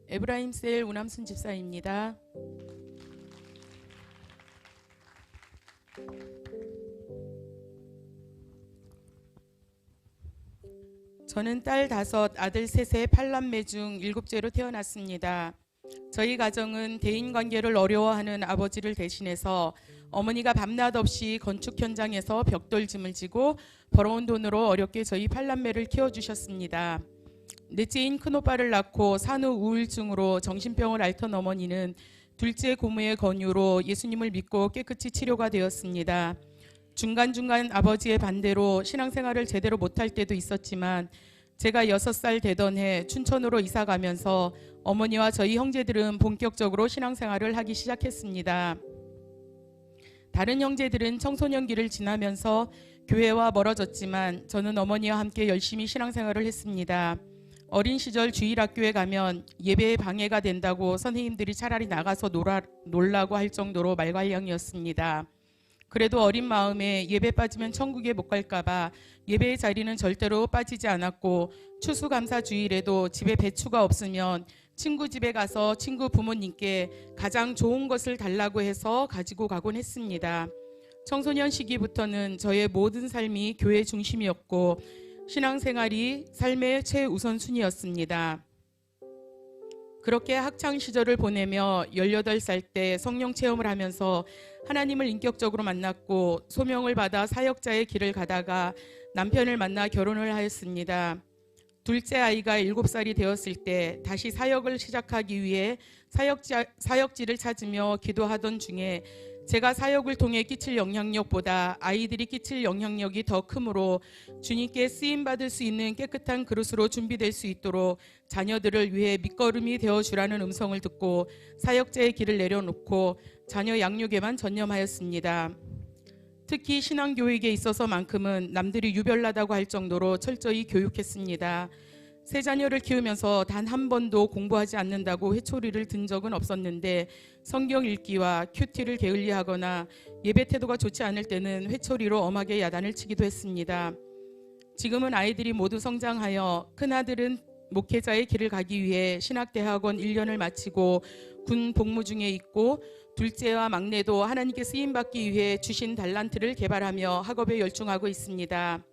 에브라임셀 우남순 집사입니다. 저는 딸 5, 아들 3의 8남매 중 7째로 태어났습니다. 저희 가정은 대인관계를 어려워하는 아버지를 대신해서 어머니가 밤낮 없이 건축 현장에서 벽돌짐을 지고 벌어온 돈으로 어렵게 저희 8남매를 키워주셨습니다. 넷째인 큰오빠를 낳고 산후 우울증으로 정신병을 앓던 어머니는 둘째 고모의 권유로 예수님을 믿고 깨끗이 치료가 되었습니다. 중간중간 아버지의 반대로 신앙생활을 제대로 못할 때도 있었지만 제가 6살 되던 해 춘천으로 이사 가면서 어머니와 저희 형제들은 본격적으로 신앙생활을 하기 시작했습니다. 다른 형제들은 청소년기를 지나면서 교회와 멀어졌지만 저는 어머니와 함께 열심히 신앙생활을 했습니다. 어린 시절 주일학교에 가면 예배에 방해가 된다고 선생님들이 차라리 나가서 놀라고 할 정도로 말괄량이었습니다. 그래도 어린 마음에 예배 빠지면 천국에 못 갈까봐 예배의 자리는 절대로 빠지지 않았고 추수감사 주일에도 집에 배추가 없으면 친구 집에 가서 친구 부모님께 가장 좋은 것을 달라고 해서 가지고 가곤 했습니다. 청소년 시기부터는 저의 모든 삶이 교회 중심이었고 신앙생활이 삶의 최우선순위였습니다. 그렇게 학창시절을 보내며 18살 때 성령 체험을 하면서 하나님을 인격적으로 만났고 소명을 받아 사역자의 길을 가다가 남편을 만나 결혼을 하였습니다. 둘째 아이가 7살이 되었을 때 다시 사역을 시작하기 위해 사역지를 찾으며 기도하던 중에 제가 사역을 통해 끼칠 영향력보다 아이들이 끼칠 영향력이 더 크므로 주님께 쓰임받을 수 있는 깨끗한 그릇으로 준비될 수 있도록 자녀들을 위해 밑거름이 되어주라는 음성을 듣고 사역자의 길을 내려놓고 자녀 양육에만 전념하였습니다. 특히 신앙교육에 있어서만큼은 남들이 유별나다고 할 정도로 철저히 교육했습니다. 세 자녀를 키우면서 단 한 번도 공부하지 않는다고 회초리를 든 적은 없었는데 성경 읽기와 큐티를 게을리하거나 예배 태도가 좋지 않을 때는 회초리로 엄하게 야단을 치기도 했습니다. 지금은 아이들이 모두 성장하여 큰아들은 목회자의 길을 가기 위해 신학대학원 1년을 마치고 군 복무 중에 있고 둘째와 막내도 하나님께 쓰임받기 위해 주신 달란트를 개발하며 학업에 열중하고 있습니다.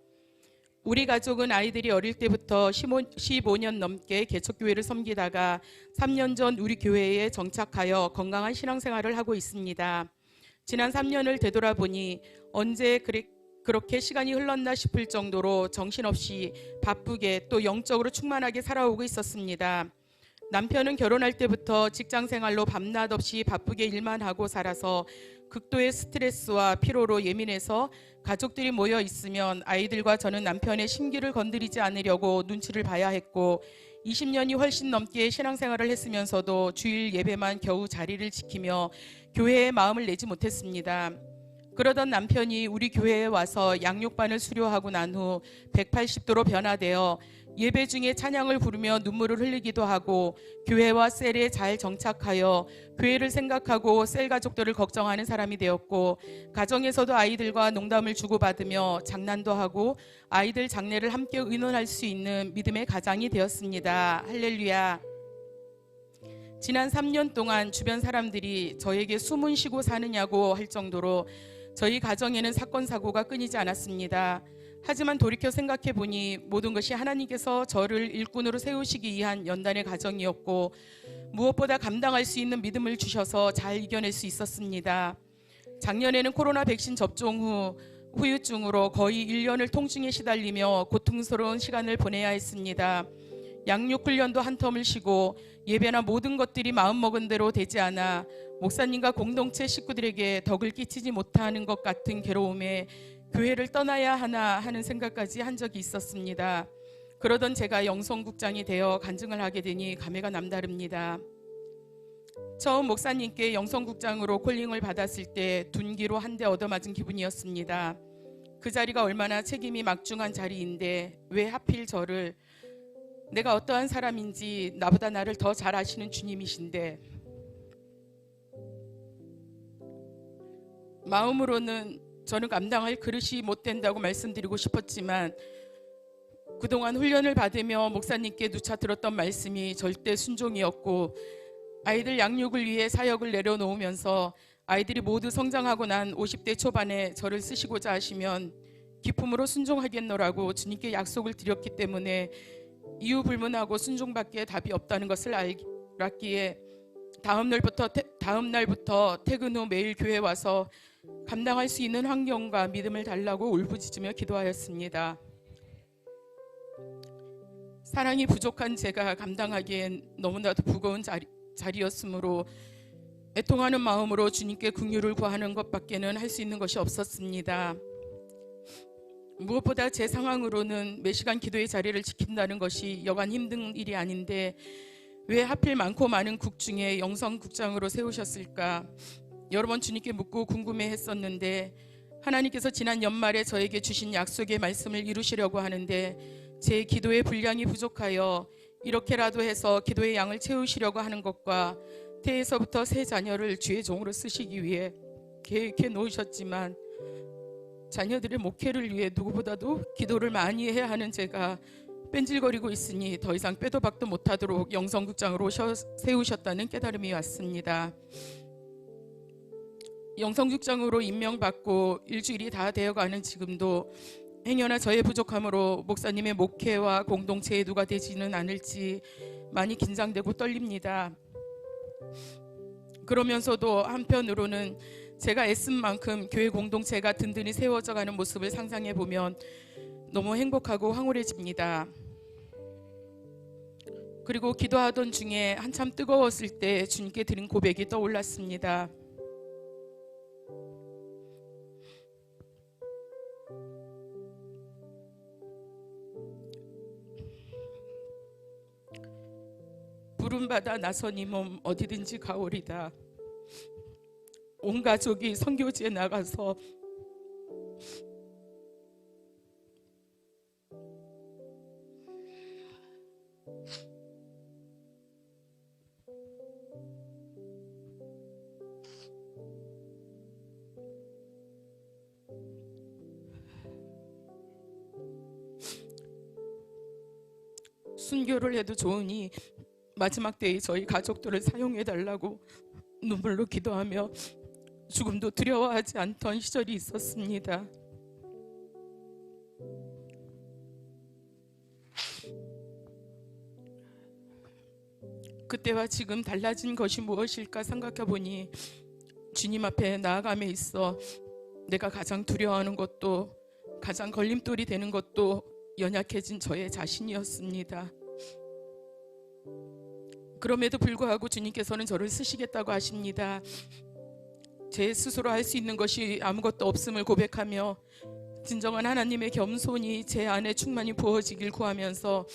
우리 가족은 아이들이 어릴 때부터 15년 넘게 개척교회를 섬기다가 3년 전 우리 교회에 정착하여 건강한 신앙생활을 하고 있습니다. 지난 3년을 되돌아보니 언제 그렇게 시간이 흘렀나 싶을 정도로 정신없이 바쁘게 또 영적으로 충만하게 살아오고 있었습니다. 남편은 결혼할 때부터 직장생활로 밤낮 없이 바쁘게 일만 하고 살아서 극도의 스트레스와 피로로 예민해서 가족들이 모여 있으면 아이들과 저는 남편의 심기를 건드리지 않으려고 눈치를 봐야 했고 20년이 훨씬 넘게 신앙생활을 했으면서도 주일 예배만 겨우 자리를 지키며 교회에 마음을 내지 못했습니다. 그러던 남편이 우리 교회에 와서 양육반을 수료하고 난 후 180도로 변화되어 예배 중에 찬양을 부르며 눈물을 흘리기도 하고 교회와 셀에 잘 정착하여 교회를 생각하고 셀 가족들을 걱정하는 사람이 되었고 가정에서도 아이들과 농담을 주고받으며 장난도 하고 아이들 장례를 함께 의논할 수 있는 믿음의 가장이 되었습니다. 할렐루야. 지난 3년 동안 주변 사람들이 저에게 숨은 쉬고 사느냐고 할 정도로 저희 가정에는 사건 사고가 끊이지 않았습니다. 하지만 돌이켜 생각해 보니 모든 것이 하나님께서 저를 일꾼으로 세우시기 위한 연단의 과정이었고 무엇보다 감당할 수 있는 믿음을 주셔서 잘 이겨낼 수 있었습니다. 작년에는 코로나 백신 접종 후 후유증으로 거의 1년을 통증에 시달리며 고통스러운 시간을 보내야 했습니다. 양육 훈련도 한 텀을 쉬고 예배나 모든 것들이 마음먹은 대로 되지 않아 목사님과 공동체 식구들에게 덕을 끼치지 못하는 것 같은 괴로움에 교회를 떠나야 하나 하는 생각까지 한 적이 있었습니다. 그러던 제가 영성국장이 되어 간증을 하게 되니 감회가 남다릅니다. 처음 목사님께 영성국장으로 콜링을 받았을 때 둔기로 한 대 얻어맞은 기분이었습니다. 그 자리가 얼마나 책임이 막중한 자리인데 왜 하필 저를, 내가 어떠한 사람인지 나보다 나를 더 잘 아시는 주님이신데 마음으로는 저는 감당할 그릇이 못 된다고 말씀드리고 싶었지만 그동안 훈련을 받으며 목사님께 누차 들었던 말씀이 절대 순종이었고, 아이들 양육을 위해 사역을 내려놓으면서 아이들이 모두 성장하고 난 50대 초반에 저를 쓰시고자 하시면 기쁨으로 순종하겠노라고 주님께 약속을 드렸기 때문에 이유 불문하고 순종밖에 답이 없다는 것을 알았기에 다음 날부터 퇴근 후 매일 교회 와서 감당할 수 있는 환경과 믿음을 달라고 울부짖으며 기도하였습니다. 사랑이 부족한 제가 감당하기엔 너무나도 무거운 자리였으므로 애통하는 마음으로 주님께 긍휼을 구하는 것밖에는 할 수 있는 것이 없었습니다. 무엇보다 제 상황으로는 매시간 기도의 자리를 지킨다는 것이 여간 힘든 일이 아닌데 왜 하필 많고 많은 국 중에 영성국장으로 세우셨을까 여러 번 주님께 묻고 궁금해했었는데, 하나님께서 지난 연말에 저에게 주신 약속의 말씀을 이루시려고 하는데 제 기도의 분량이 부족하여 이렇게라도 해서 기도의 양을 채우시려고 하는 것과 태에서부터 새 자녀를 주의 종으로 쓰시기 위해 계획해 놓으셨지만 자녀들의 목회를 위해 누구보다도 기도를 많이 해야 하는 제가 뺀질거리고 있으니 더 이상 빼도 박도 못하도록 영성국장으로 세우셨다는 깨달음이 왔습니다. 영성국장으로 임명받고 일주일이 다 되어가는 지금도 행여나 저의 부족함으로 목사님의 목회와 공동체에 누가 되지는 않을지 많이 긴장되고 떨립니다. 그러면서도 한편으로는 제가 애쓴 만큼 교회 공동체가 든든히 세워져가는 모습을 상상해 보면 너무 행복하고 황홀해집니다. 그리고 기도하던 중에 한참 뜨거웠을 때 주님께 드린 고백이 떠올랐습니다. 부름받아 나선 이 몸 어디든지 가오리다. 온 가족이 선교지에 나가서 순교를 해도 좋으니 마지막 때에 저희 가족들을 사용해달라고 눈물로 기도하며 죽음도 두려워하지 않던 시절이 있었습니다. 그때와 지금 달라진 것이 무엇일까 생각해 보니 주님 앞에 나아감에 있어 내가 가장 두려워하는 것도 가장 걸림돌이 되는 것도 연약해진 저의 자신이었습니다. 그럼에도 불구하고 주님께서는 저를 쓰시겠다고 하십니다. 제 스스로 할 수 있는 것이 아무것도 없음을 고백하며 진정한 하나님의 겸손이 제 안에 충만히 부어지길 구하면서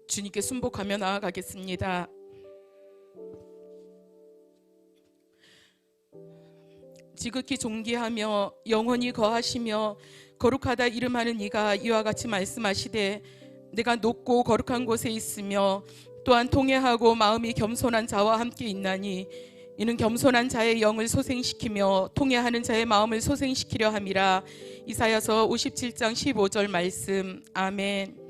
주님께 순복하며 나아가겠습니다. 지극히 존귀하며 영원히 거하시며 거룩하다 이름하는 이가 이와 같이 말씀하시되 내가 높고 거룩한 곳에 있으며 또한 통회하고 마음이 겸손한 자와 함께 있나니 이는 겸손한 자의 영을 소생시키며 통회하는 자의 마음을 소생시키려 함이라. 이사야서 57장 15절 말씀. 아멘.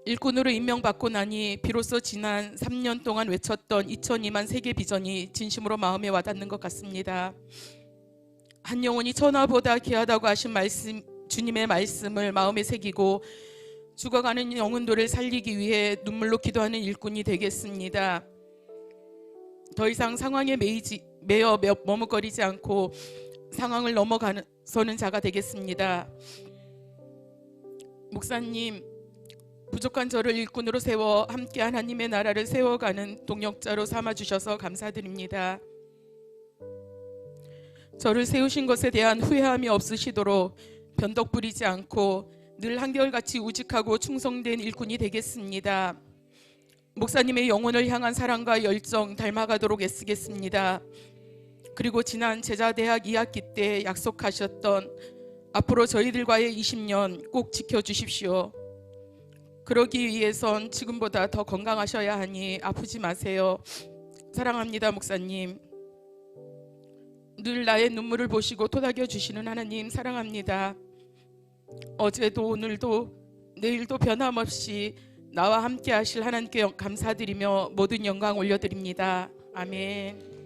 일꾼으로 임명받고 나니 비로소 지난 3년 동안 외쳤던 2002만 세계 비전이 진심으로 마음에 와닿는 것 같습니다. 한 영혼이 천하보다 귀하다고 하신 말씀, 주님의 말씀을 마음에 새기고 죽어가는 영혼들을 살리기 위해 눈물로 기도하는 일꾼이 되겠습니다. 더 이상 상황에 매여 머뭇거리지 않고 상황을 넘어서는 자가 되겠습니다. 목사님, 부족한 저를 일꾼으로 세워 함께 하나님의 나라를 세워가는 동역자로 삼아주셔서 감사드립니다. 저를 세우신 것에 대한 후회함이 없으시도록 변덕 부리지 않고 늘 한결같이 우직하고 충성된 일꾼이 되겠습니다. 목사님의 영혼을 향한 사랑과 열정 닮아가도록 애쓰겠습니다. 그리고 지난 제자대학 2학기 때 약속하셨던 앞으로 저희들과의 20년 꼭 지켜주십시오. 그러기 위해선 지금보다 더 건강하셔야 하니 아프지 마세요. 사랑합니다, 목사님. 늘 나의 눈물을 보시고 토닥여 주시는 하나님 사랑합니다. 어제도 오늘도 내일도 변함없이 나와 함께 하실 하나님께 감사드리며 모든 영광 올려드립니다. 아멘.